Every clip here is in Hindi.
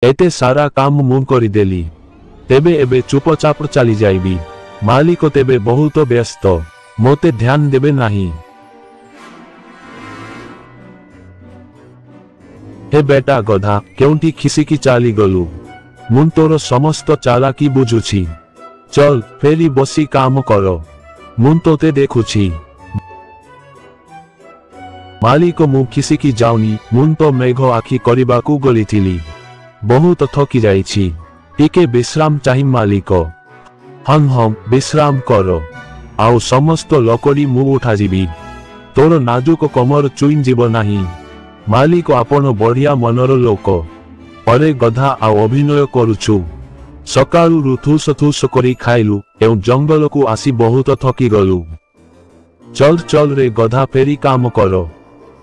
एते सारा काम मु करिदेली तेबे एबे चुपचाप चली जाइबी। मालिक तेबे बहुत व्यस्त मोते ध्यान देबे नाही। हे बेटा गधा केउंटी खिसिकी चाली गलु मु तोर समस्त चालाकी बुझुछि चल फेरी बसी काम करो मु तोते देखुछि। मालिक मु खिसिकी जाउनी मु तो मेघ आखि करिबाकू गलिथिली बहुत थकी जाइछि टिके विश्राम चाहि मालिक। हं हं विश्राम करो आउ समस्त लकड़ी मु उठा जीवी तोर नाजुक कमर चुइन जीव नाही। मालिक आपण बढ़िया मनर लोक अरे गधा आ अभिनय करुछु सकाळु रुथुस थुस करी खाइलु एवं जंगल को आसी बहुत थकी गलु। चल चल रे गधा फेरी काम करो।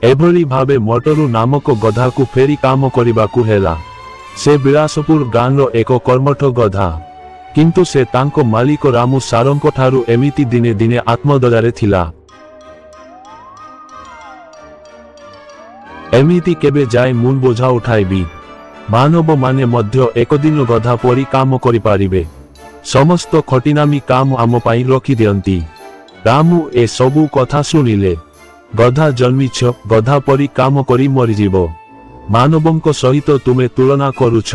एभली भावे मटरू नामक गधा को फेरी काम करिबाकू हेला। से बिलासपुर गांव एक कर्मठ गधा किंतु से तांको मालिक रामू सारंको ठारू एमिति दिने दिने आत्मदयारे थिला। एमिति केबे जाय मुन बोझा उठाइबी मानव माने मध्य एक दिन गधा परी काम करि पारिबे। समस्त खटिनामी काम आम पाई रखी दियंती। रामू ए सबू कथा सुनिले गधा जन्मिछ गधा परी काम करी मरिजीव मानवंक सहित तुमे तुलना करुछ।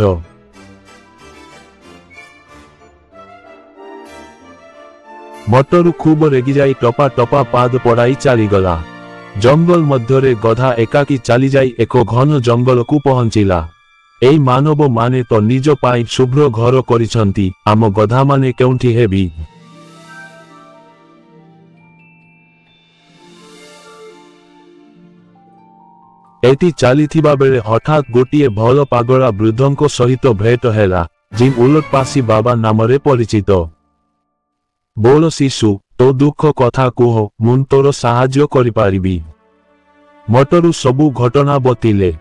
मटरू खूब रेगी जाई टपा टपा पाद पड़ाई चली गला। जंगल मध्यरे गधा एकाकी चली जाई एक घन जंगल को पहुंचिला। एई मानव माने तो निज पाई शुभ्र घर करिसंती आम गधा माने केउंठी हेबी। एति चलीथिबा बेले हठात गोटिए भल पागला वृद्धंको सहित भेट हेला जिम उलटपासी बाबा नामरे परिचित। बोल शिशु तो दुख कथा कुह मुन तोर साहाय्य करि पारिबी। मटरू सबू घटना बतिले।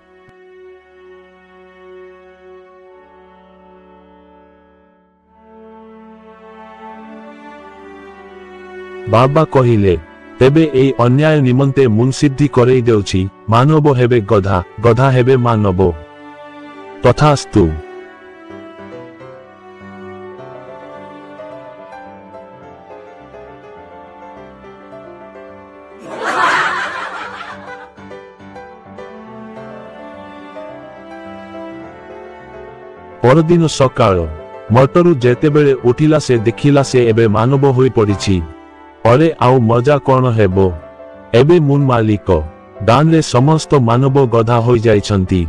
बाबा कहिले तेबे एई अन्याय निमंते मुन सिद्धि करई देउछि मानव हेबे गधा गधा हेबे मानव। तथास्तु। परदिन सकाळ मटरू जेतेबेले उठिला से देखिला से एबे मानव होई पड़िछि। अरे आउ मजा कौन हेबो एबे मुन मालिक गान रे समस्त मानव गधा होई जाइछंती।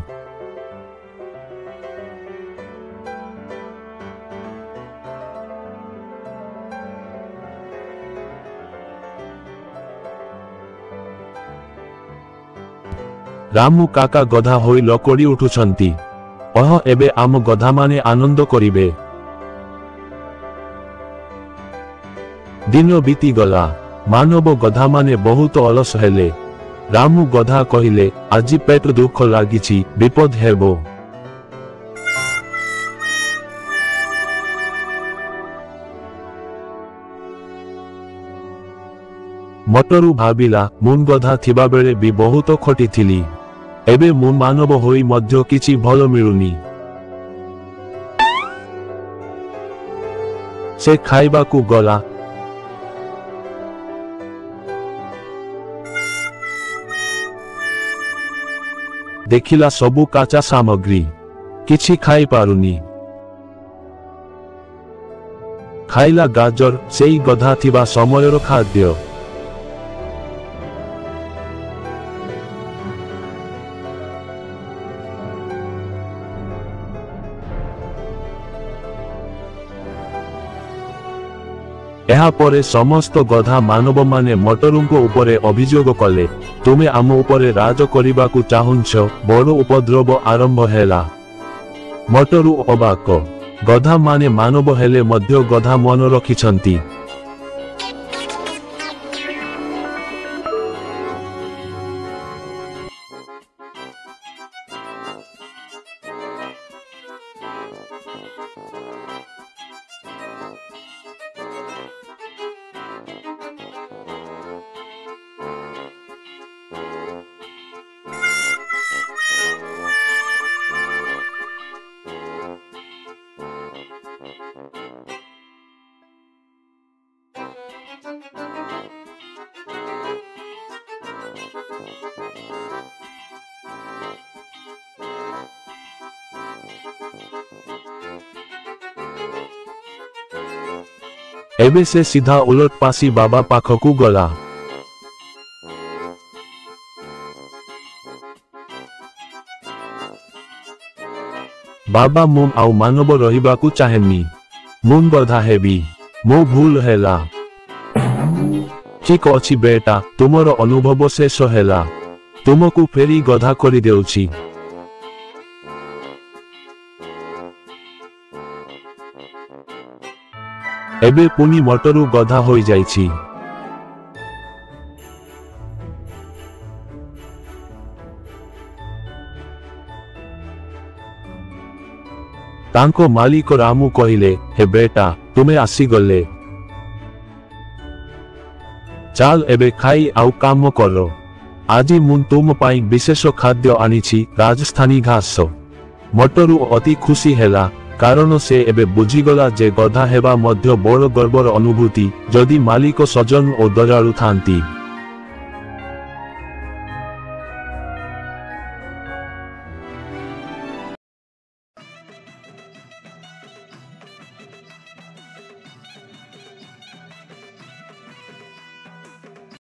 रामू काका गधा होई लकड़ी उठुछंती। अह एबे आम गधा माने आनंद करिबे। दिन बीती गला मानव गधा माने बहुत अलस हेले। रामू गधा कहिले आज पेट दुख लागिछि विपद हेबो। मटरू भाबिला मुन गधा थिबा बेले भी बहुत खटिथिली एबे मु मानव होई मध्य किछि भल मिलुनी। से खाइबाकू गला। देखिला सबू काचा सामग्री किछि खाई पारुनी। खाइला गाजर सेई गधा थिबा समयर खाद्य। एहा परे समस्त गधा मानव माने मटरूंको उपरे अभियोग कले तुमे आम उपरे राज करिबाकू चाहुंछ। बड़ उपद्रव आरंभ हेला। मटरू अबाक गधा माने मानव हेले मध्य गधा मन रखिछंती। एबे से सीधा उलट पासी बाबा पाखकू गला। बाबा मुं आउ मानव रहिबाकू चाहेनी। मुं बधा हेबी। मो भूल हेला। ठीक अछि बेटा, तुमर अनुभव शेष हेला। तुमको फेरी गधा करी देउछि। एबे पुनी मटरू गधा होई जाइछि। तांको मालिक रामू कहिले, हे बेटा, तुमे आसी गले। चाल एबे खाई आउ काम करो। आजी मुं तुम पाई विशेष खाद्य आनिछि, राजस्थानी घास। मटरू अति खुशी हेला, कारण से एबे बुझीगला जे गधा हेबा मध्य बड़ गर्वर अनुभूति, जदि मालिक सजन ओ दयालु थांती।